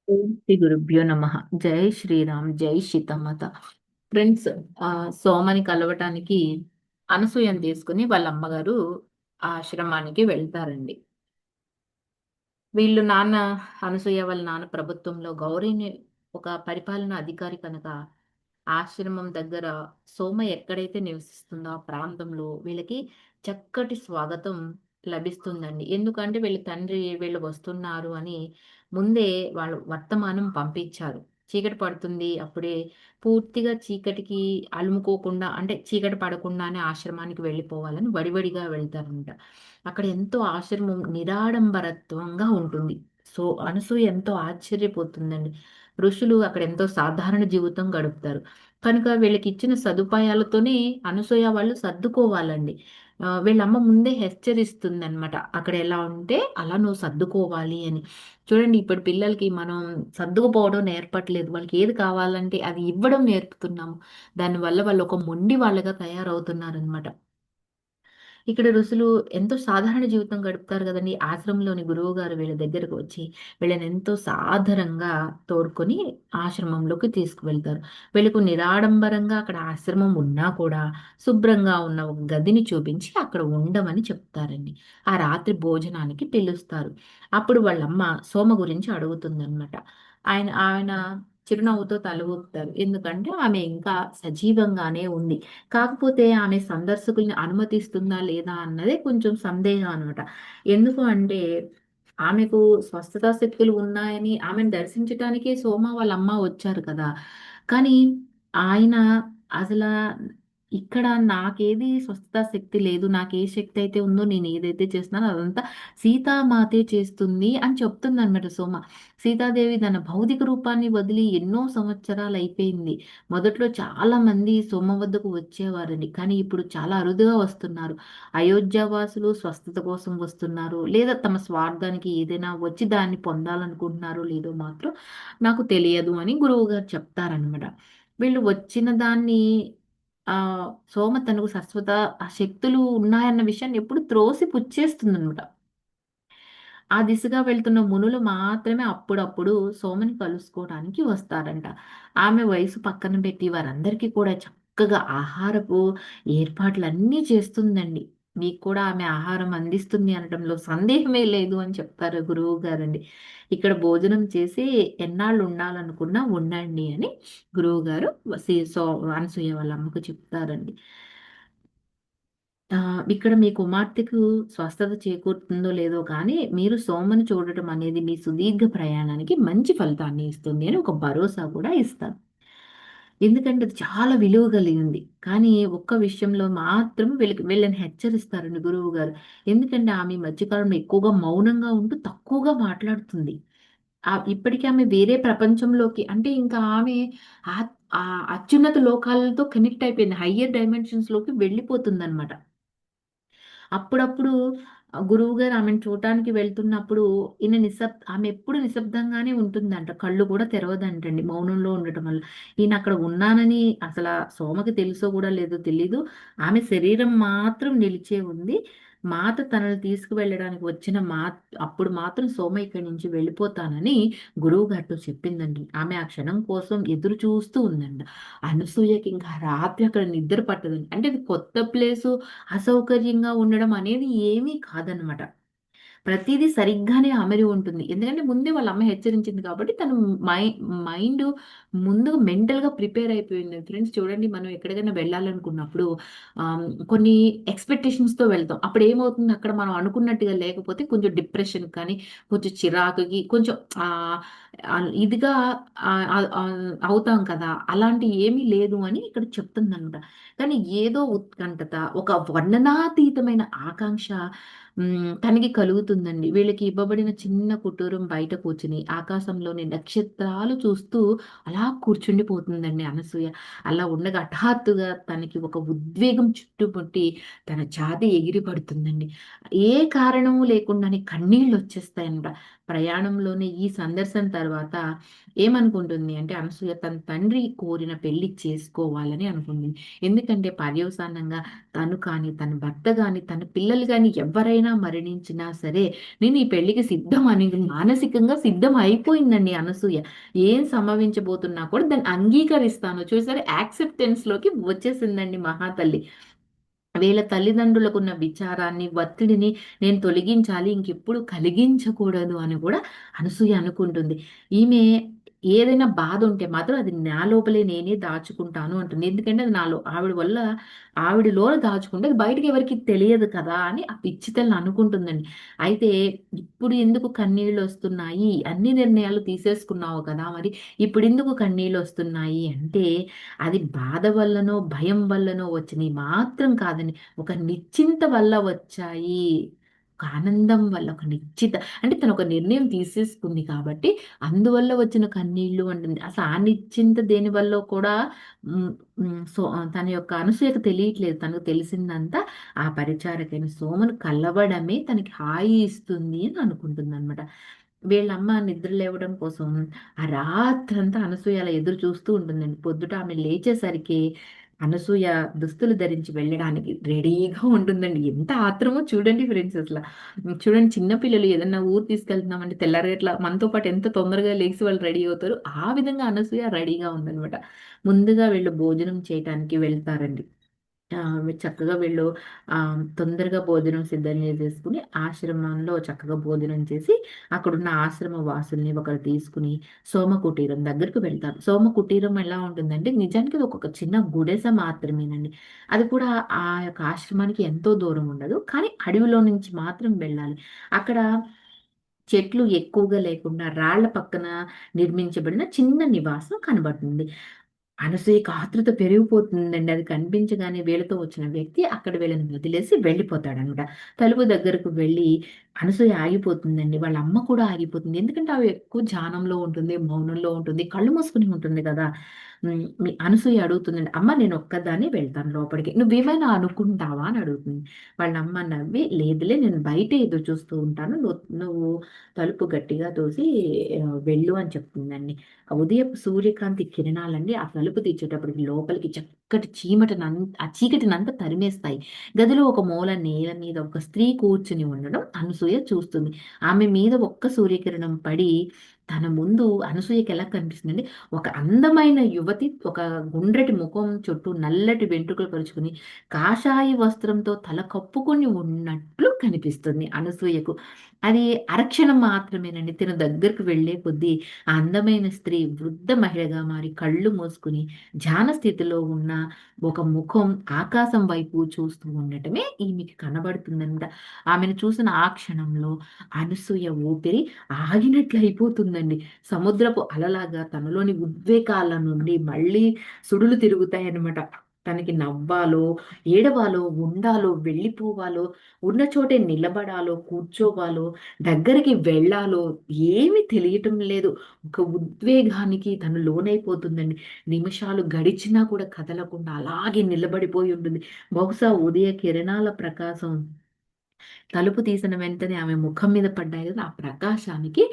ఓం శ్రీ గురుభ్యో నమ. జై శ్రీరామ్, జై సీతమ్మత. ఫ్రెండ్స్, సోమని కలవటానికి అనసూయని తీసుకుని వాళ్ళ అమ్మగారు ఆశ్రమానికి వెళ్తారండి. వీళ్ళు నాన్న అనసూయ వాళ్ళ నాన్న ప్రభుత్వంలో గౌరీని ఒక పరిపాలనా అధికారి కనుక ఆశ్రమం దగ్గర సోమ ఎక్కడైతే నివసిస్తుందో ఆ ప్రాంతంలో వీళ్ళకి చక్కటి స్వాగతం లభిస్తుందండి. ఎందుకంటే వీళ్ళ తండ్రి వీళ్ళు వస్తున్నారు అని ముందే వాళ్ళు వర్తమానం పంపించారు. చీకటి పడుతుంది అప్పుడే, పూర్తిగా చీకటికి అలుముకోకుండా అంటే చీకటి పడకుండానే ఆశ్రమానికి వెళ్ళిపోవాలని వడివడిగా వెళ్తారంట. అక్కడ ఎంతో ఆశ్రమం నిరాడంబరత్వంగా ఉంటుంది. సో అనసూయ ఎంతో ఆశ్చర్యపోతుందండి. ఋషులు అక్కడ ఎంతో సాధారణ జీవితం గడుపుతారు. కనుక వీళ్ళకి ఇచ్చిన సదుపాయాలతోనే అనసూయ వాళ్ళు సర్దుకోవాలండి. వీళ్ళమ్మ ముందే హెచ్చరిస్తుందనమాట. అక్కడ ఎలా ఉంటే అలా నువ్వు సర్దుకోవాలి అని. చూడండి, ఇప్పుడు పిల్లలకి మనం సర్దుకుపోవడం నేర్పట్లేదు. వాళ్ళకి ఏది కావాలంటే అది ఇవ్వడం నేర్పుతున్నాము. దానివల్ల వాళ్ళు ఒక మొండి వాళ్ళగా తయారవుతున్నారనమాట. ఇక్కడ ఋషులు ఎంతో సాధారణ జీవితం గడుపుతారు కదండి. ఆశ్రమంలోని గురువు గారు వీళ్ళ దగ్గరకు వచ్చి వీళ్ళని ఎంతో సాదరంగా తోడుకొని ఆశ్రమంలోకి తీసుకువెళ్తారు. వీళ్ళకు నిరాడంబరంగా అక్కడ ఆశ్రమం ఉన్నా కూడా శుభ్రంగా ఉన్న ఒక గదిని చూపించి అక్కడ ఉండమని చెప్తారండి. ఆ రాత్రి భోజనానికి పిలుస్తారు. అప్పుడు వాళ్ళమ్మ సోమ గురించి అడుగుతుందన్నమాట. ఆయన ఆయన చిరునవ్వుతో తల ఊపుతారు. ఎందుకంటే ఆమె ఇంకా సజీవంగానే ఉంది. కాకపోతే ఆమె సందర్శకుల్ని అనుమతిస్తుందా లేదా అన్నదే కొంచెం సందేహం అనమాట. ఎందుకు అంటే ఆమెకు స్వస్థతా శక్తులు ఉన్నాయని ఆమెను దర్శించటానికే సోమ వాళ్ళ అమ్మ వచ్చారు కదా. కానీ ఆయన అసలు ఇక్కడ నాకేది స్వస్థతా శక్తి లేదు. నాకు ఏ శక్తి అయితే ఉందో నేను ఏదైతే చేస్తున్నానో అదంతా సీతామాతే చేస్తుంది అని చెప్తుందన్నమాట సోమ. సీతాదేవి తన భౌతిక రూపాన్ని వదిలి ఎన్నో సంవత్సరాలు అయిపోయింది. మొదట్లో చాలా మంది సోమ వద్దకు వచ్చేవారండి. కానీ ఇప్పుడు చాలా అరుదుగా వస్తున్నారు. అయోధ్యవాసులు స్వస్థత కోసం వస్తున్నారు, లేదా తమ స్వార్థానికి ఏదైనా వచ్చి దాన్ని పొందాలనుకుంటున్నారో లేదో మాత్రం నాకు తెలియదు అని గురువు గారు చెప్తారనమాట. వీళ్ళు వచ్చిన దాన్ని ఆ సోమ తనకు శాశ్వత ఆ శక్తులు ఉన్నాయన్న విషయాన్ని ఎప్పుడు త్రోసి పుచ్చేస్తుందనమాట. ఆ దిశగా వెళ్తున్న మునులు మాత్రమే అప్పుడప్పుడు సోమని కలుసుకోవడానికి వస్తారంట. ఆమె వయసు పక్కన పెట్టి వారందరికీ కూడా చక్కగా ఆహారపు ఏర్పాట్లన్నీ చేస్తుందండి. మీకు కూడా ఆమె ఆహారం అందిస్తుంది అనడంలో సందేహమే లేదు అని చెప్తారు గురువు గారండి. ఇక్కడ భోజనం చేసి ఎన్నాళ్ళు ఉండాలనుకున్నా ఉండండి అని గురువు గారు అనసూయ వాళ్ళ అమ్మకు చెప్తారండి. ఇక్కడ మీ కుమార్తెకు స్వస్థత చేకూరుతుందో లేదో కానీ మీరు సోమని చూడటం అనేది మీ సుదీర్ఘ ప్రయాణానికి మంచి ఫలితాన్ని ఇస్తుంది అని ఒక భరోసా కూడా ఇస్తారు. ఎందుకంటే అది చాలా విలువ కలిగింది. కానీ ఒక్క విషయంలో మాత్రం వీళ్ళని హెచ్చరిస్తారండి గురువు గారు. ఎందుకంటే ఆమె ఈ మధ్య కాలంలో ఎక్కువగా మౌనంగా ఉంటూ తక్కువగా మాట్లాడుతుంది. ఇప్పటికి ఆమె వేరే ప్రపంచంలోకి అంటే ఇంకా ఆమె ఆ అత్యున్నత లోకాలతో కనెక్ట్ అయిపోయింది. హయ్యర్ డైమెన్షన్స్ లోకి వెళ్ళిపోతుందన్నమాట. అప్పుడప్పుడు గురువుగారు ఆమెను చూడటానికి వెళ్తున్నప్పుడు ఆమె ఎప్పుడు నిశ్శబ్దంగానే ఉంటుందంట. కళ్ళు కూడా తెరవదంటండి మౌనంలో ఉండటం వల్ల. ఈయన అక్కడ ఉన్నానని అసల సోమకి తెలుసో కూడా లేదో తెలీదు. ఆమె శరీరం మాత్రం నిలిచే ఉంది. మాత తనని తీసుకువెళ్ళడానికి వచ్చిన అప్పుడు మాత్రం సోమ ఇక్కడి నుంచి వెళ్ళిపోతానని గురువు గారితో చెప్పిందండి. ఆమె ఆ క్షణం కోసం ఎదురు చూస్తూ ఉందండి. అనసూయకి ఇంకా రాత్రి అక్కడ నిద్ర పట్టదండి. అంటే ఇది కొత్త ప్లేసు, అసౌకర్యంగా ఉండడం అనేది ఏమీ కాదనమాట. ప్రతీదీ సరిగ్గానే అమరి ఉంటుంది. ఎందుకంటే ముందే వాళ్ళ అమ్మ హెచ్చరించింది కాబట్టి తను మై మైండ్ ముందుగా మెంటల్‌గా ప్రిపేర్ అయిపోయింది. ఫ్రెండ్స్ చూడండి, మనం ఎక్కడికైనా వెళ్ళాలనుకున్నప్పుడు కొన్ని ఎక్స్‌పెక్టేషన్స్‌తో వెళ్తాం. అప్పుడు ఏమవుతుంది, అక్కడ మనం అనుకున్నట్టుగా లేకపోతే కొంచెం డిప్రెషన్ కానీ, కొంచెం చిరాకుకి కొంచెం ఆహ్, ఇదిగా అవుతాం కదా. అలాంటివి ఏమీ లేదు అని ఇక్కడ చెప్తుందనమాట. కానీ ఏదో ఉత్కంఠత, ఒక వర్ణనాతీతమైన ఆకాంక్ష తనకి కలుగుతుందండి. వీళ్ళకి ఇవ్వబడిన చిన్న కుటీరం బయట కూర్చుని ఆకాశంలోని నక్షత్రాలు చూస్తూ అలా కూర్చుండిపోతుందండి అనసూయ. అలా ఉండగా హఠాత్తుగా తనకి ఒక ఉద్వేగం చుట్టుముట్టి తన ఛాతీ ఎగిరి పడుతుందండి. ఏ కారణము లేకుండానే కన్నీళ్ళొచ్చేస్తాయన్నమాట. ప్రయాణంలోనే ఈ సందర్శన తర్వాత ఏమనుకుంటుంది అంటే అనసూయ తన తండ్రి కోరిన పెళ్లి చేసుకోవాలని అనుకుంటుంది. ఎందుకంటే పర్యవసానంగా తను కానీ, తన భర్త గాని, తన పిల్లలు గాని ఎవరైనా మరణించినా సరే, నేను ఈ పెళ్లికి సిద్ధం అని మానసికంగా సిద్ధం అయిపోయిందండి అనసూయ. ఏం సంభవించబోతున్నా కూడా దాన్ని అంగీకరిస్తాను. చూసారా యాక్సెప్టెన్స్ లోకి వచ్చేసిందండి మహాతల్లి. వీళ్ళ తల్లిదండ్రులకున్న విచారాన్ని, ఒత్తిడిని నేను తొలగించాలి, ఇంకెప్పుడు కలిగించకూడదు అని కూడా అనసూయ అనుకుంటుంది. ఈమె ఏదైనా బాధ ఉంటే మాత్రం అది నా లోపలే నేనే దాచుకుంటాను అంటుంది. ఎందుకంటే అది నాలో ఆవిడ వల్ల ఆవిడలో దాచుకుంటే అది బయటకి ఎవరికీ తెలియదు కదా అని ఆ పిచ్చి తల్లి అనుకుంటుందండి. అయితే ఇప్పుడు ఎందుకు కన్నీళ్ళు వస్తున్నాయి? అన్ని నిర్ణయాలు తీసేసుకున్నావు కదా! మరి ఇప్పుడెందుకు కన్నీళ్ళు వస్తున్నాయి అంటే అది బాధ వల్లనో, భయం వల్లనో వచ్చినయి మాత్రం కాదండి. ఒక నిశ్చింత వల్ల వచ్చాయి. ఒక ఆనందం వల్ల, ఒక అంటే తను ఒక నిర్ణయం తీసేసుకుంది కాబట్టి, అందువల్ల వచ్చిన కన్నీళ్ళు అంటుంది. అసలు ఆ నిశ్చింత దేని వల్లో కూడా హ్మ్, తన యొక్క అనసూయకు తెలియట్లేదు. తనకు తెలిసిందంతా ఆ పరిచారకైన సోమను కలవడమే తనకి హాయి ఇస్తుంది అని అనుకుంటుందనమాట. వీళ్ళమ్మ నిద్ర లేవడం కోసం ఆ రాత్రంతా అనసూయ అలా ఎదురు చూస్తూ ఉంటుందండి. పొద్దుట ఆమె లేచేసరికి అనసూయ దుస్తులు ధరించి వెళ్ళడానికి రెడీగా ఉంటుందండి. ఎంత ఆత్రమో చూడండి ఫ్రెండ్స్ అసల. చూడండి చిన్న పిల్లలు ఏదన్నా ఊరు తీసుకెళ్తున్నామంటే తెల్లారగట్ల మనతో పాటు ఎంత తొందరగా లెగిసి వాళ్ళు రెడీ అవుతారో, ఆ విధంగా అనసూయ రెడీగా ఉందనమాట. ముందుగా వీళ్ళు భోజనం చేయటానికి వెళ్తారండి. మీరు చక్కగా వీళ్ళు తొందరగా భోజనం సిద్ధం చేసేసుకుని, ఆశ్రమంలో చక్కగా భోజనం చేసి, అక్కడున్న ఆశ్రమ వాసుల్ని ఒకరు తీసుకుని సోమ కుటీరం దగ్గరికి వెళ్తారు. సోమ కుటీరం ఎలా ఉంటుందంటే, నిజానికి అది ఒక చిన్న గుడిసె మాత్రమేనండి. అది కూడా ఆ యొక్క ఆశ్రమానికి ఎంతో దూరం ఉండదు. కానీ అడవిలో నుంచి మాత్రం వెళ్ళాలి. అక్కడ చెట్లు ఎక్కువగా లేకుండా రాళ్ల పక్కన నిర్మించబడిన చిన్న నివాసం కనబడుతుంది. అనసూయకి ఆతృత పెరిగిపోతుందండి. అది కనిపించగానే వీళ్ళతో వచ్చిన వ్యక్తి అక్కడ వీళ్ళని వదిలేసి వెళ్ళిపోతాడనమాట. తలుపు దగ్గరకు వెళ్ళి అనసూయ ఆగిపోతుందండి. వాళ్ళ అమ్మ కూడా ఆగిపోతుంది. ఎందుకంటే ఆమె ఎక్కువ ధ్యానంలో ఉంటుంది, మౌనంలో ఉంటుంది, కళ్ళు మూసుకొని ఉంటుంది కదా! మీ అనసూయ అడుగుతుందండి, "అమ్మ నేను ఒక్కదాన్నే వెళ్తాను లోపలికి. నువ్వేమైనా అనుకుంటావా?" అని అడుగుతుంది. వాళ్ళ అమ్మ నవ్వి, "లేదులే నేను బయటే ఎదురు చూస్తూ ఉంటాను. నువ్వు తలుపు గట్టిగా తోసి వెళ్ళు" అని చెప్తుందండి. ఆ ఉదయపు సూర్యకాంతి కిరణాలండి ఆ తలుపు తీర్చేటప్పటికి లోపలికి చక్కటి ఆ చీకటినంతా తరిమేస్తాయి. గదిలో ఒక మూల నేల మీద ఒక స్త్రీ కూర్చుని ఉండడం అనసూయ చూస్తుంది. ఆమె మీద ఒక్క సూర్యకిరణం పడి తన ముందు అనసూయకి ఎలా కనిపిస్తుందంటే, ఒక అందమైన యువతి ఒక గుండ్రటి ముఖం చుట్టూ నల్లటి వెంట్రుకలు పరుచుకుని కాషాయ వస్త్రంతో తల కప్పుకొని ఉన్నట్లు కనిపిస్తుంది అనసూయకు. అది అరక్షణం మాత్రమేనండి. తిన దగ్గరకు వెళ్ళే కొద్దీ ఆ అందమైన స్త్రీ వృద్ధ మహిళగా మారి కళ్ళు మూసుకుని ధ్యాన స్థితిలో ఉన్న ఒక ముఖం ఆకాశం వైపు చూస్తూ ఉండటమే ఈమెకి కనబడుతుందన్నమాట. ఆమెను చూసిన ఆ క్షణంలో అనసూయ ఊపిరి ఆగినట్లు అయిపోతుందండి. సముద్రపు అలలాగా తనలోని ఉద్వేగాల నుండి మళ్ళీ సుడులు తిరుగుతాయన్నమాట. తనకి నవ్వాలో, ఏడవాలో, ఉండాలో, వెళ్ళిపోవాలో, ఉన్న చోటే నిలబడాలో, కూర్చోవాలో, దగ్గరికి వెళ్ళాలో ఏమీ తెలియటం లేదు. ఒక ఉద్వేగానికి తను లోనైపోతుందండి. నిమిషాలు గడిచినా కూడా కదలకుండా అలాగే నిలబడిపోయి ఉంటుంది. బహుశా ఉదయ కిరణాల ప్రకాశం తలుపు తీసిన వెంటనే ఆమె ముఖం మీద పడ్డాయి కదా! ఆ ప్రకాశానికి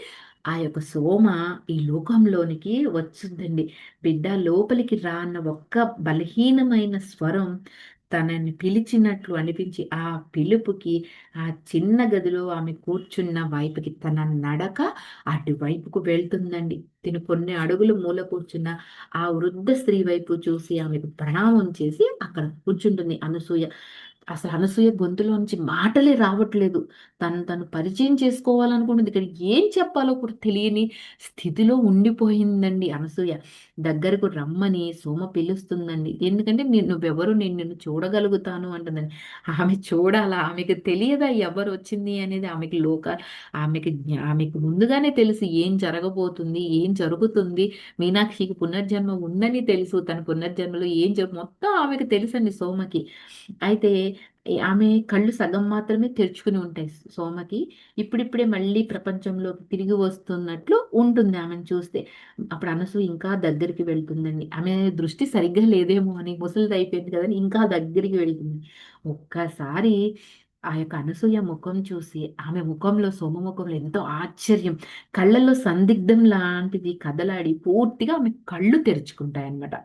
ఆ యొక్క సోమ ఈ లోకంలోనికి వచ్చుద్దండి. బిడ్డ లోపలికి రా అన్న ఒక్క బలహీనమైన స్వరం తనని పిలిచినట్లు అనిపించి, ఆ పిలుపుకి ఆ చిన్న గదిలో ఆమె కూర్చున్న వైపుకి తన నడక అటువైపుకు వెళ్తుందండి. తిను కొన్ని అడుగులు మూల కూర్చున్న ఆ వృద్ధ స్త్రీ వైపు చూసి ఆమెకు ప్రణామం చేసి అక్కడ కూర్చుంటుంది అనసూయ. అసలు అనసూయ గొంతులోంచి మాటలే రావట్లేదు. తను పరిచయం చేసుకోవాలనుకుంటుంది. కానీ ఏం చెప్పాలో కూడా తెలియని స్థితిలో ఉండిపోయిందండి అనసూయ. దగ్గరకు రమ్మని సోమ పిలుస్తుందండి. ఎందుకంటే నువ్వెవరు నేను నిన్ను చూడగలుగుతాను అంటుందండి. ఆమె చూడాలా? ఆమెకు తెలియదా ఎవరొచ్చింది అనేది ఆమెకు ముందుగానే తెలుసు ఏం జరగబోతుంది? ఏం జరుగుతుంది? మీనాక్షికి పునర్జన్మ ఉందని తెలుసు. తన పునర్జన్మలో ఏం మొత్తం ఆమెకు తెలుసండి సోమకి. అయితే ఆమె కళ్ళు సగం మాత్రమే తెరుచుకుని ఉంటాయి సోమకి. ఇప్పుడిప్పుడే మళ్ళీ ప్రపంచంలోకి తిరిగి వస్తున్నట్లు ఉంటుంది ఆమెను చూస్తే. అప్పుడు అనసూయ ఇంకా దగ్గరికి వెళ్తుందండి. ఆమె దృష్టి సరిగ్గా లేదేమో అని ముసలిదయిపోయింది కదని ఇంకా దగ్గరికి వెళ్తుంది. ఒక్కసారి ఆ యొక్క అనసూయ ముఖం చూసి ఆమె ముఖంలో సోమ ముఖంలో ఎంతో ఆశ్చర్యం, కళ్ళల్లో సందిగ్ధం లాంటిది కదలాడి పూర్తిగా ఆమె కళ్ళు తెరుచుకుంటాయన్నమాట.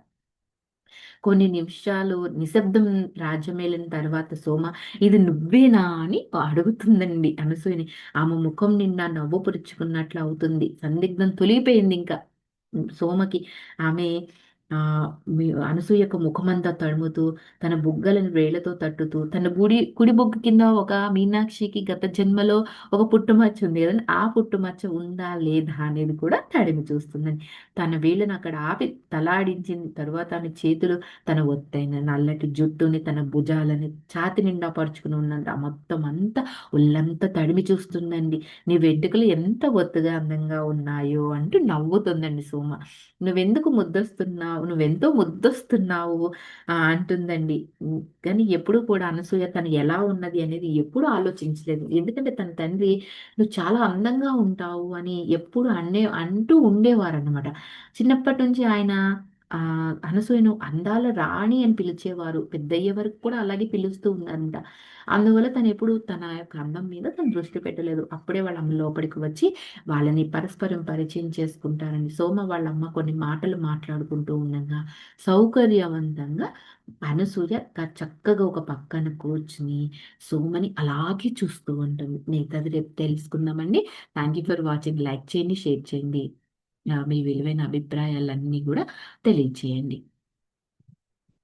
కొన్ని నిమిషాలు నిశ్శబ్దం రాజ్యమేలిన తర్వాత సోమ, ఇది నువ్వేనా అని అడుగుతుందండి అనసూయని. ఆమె ముఖం నిండా నవ్వు పురుచుకున్నట్లు అవుతుంది. సందిగ్ధం తొలిగిపోయింది ఇంకా సోమకి. ఆమె ఆ అనసూయ యొక్క ముఖమంతా తడుముతూ, తన బుగ్గలను వేళ్లతో తట్టుతూ, తన కుడి బుగ్గ కింద ఒక మీనాక్షికి గత జన్మలో ఒక పుట్టుమచ్చ ఉంది కదండి, ఆ పుట్టుమచ్చ ఉందా లేదా అనేది కూడా తడిమి చూస్తుందండి. తన వేళ్ళను అక్కడ ఆపి తలాడించిన తర్వాత ఆమె చేతులు తన ఒత్తైన నల్లటి జుట్టుని, తన భుజాలని ఛాతి నిండా పరుచుకుని ఉన్నంత మొత్తం అంతా ఒళ్ళంతా తడిమి చూస్తుందండి. నీ వెంట్రుకలు ఎంత ఒత్తుగా అందంగా ఉన్నాయో అంటూ నవ్వుతుందండి సోమ. నువ్వెందుకు ముద్దొస్తున్నావు, నువ్వెంతో ముద్దొస్తున్నావు అంటుందండి. కానీ ఎప్పుడూ కూడా అనసూయ తను ఎలా ఉన్నది అనేది ఎప్పుడూ ఆలోచించలేదు. ఎందుకంటే తన తండ్రి నువ్వు చాలా అందంగా ఉంటావు అని ఎప్పుడు అంటూ ఉండేవారన్నమాట. చిన్నప్పటి నుంచి ఆయన అనసూయను అందాల రాణి అని పిలిచేవారు. పెద్దయ్యే వరకు కూడా అలాగే పిలుస్తూ ఉన్నారంట. అందువల్ల తను ఎప్పుడు తన యొక్క అందం మీద తను దృష్టి పెట్టలేదు. అప్పుడే వాళ్ళ అమ్మ లోపలికి వచ్చి వాళ్ళని పరస్పరం పరిచయం చేసుకుంటారండి. సోమ వాళ్ళ అమ్మ కొన్ని మాటలు మాట్లాడుకుంటూ ఉండగా సౌకర్యవంతంగా అనసూయ చక్కగా ఒక పక్కన కూర్చుని సోమని అలాగే చూస్తూ ఉంటుంది. మిగతాది రేపు తెలుసుకుందామండి. Thank you for watching. Like చేయండి, షేర్ చేయండి. మీ విలువైన అభిప్రాయాలన్నీ కూడా తెలియచేయండి.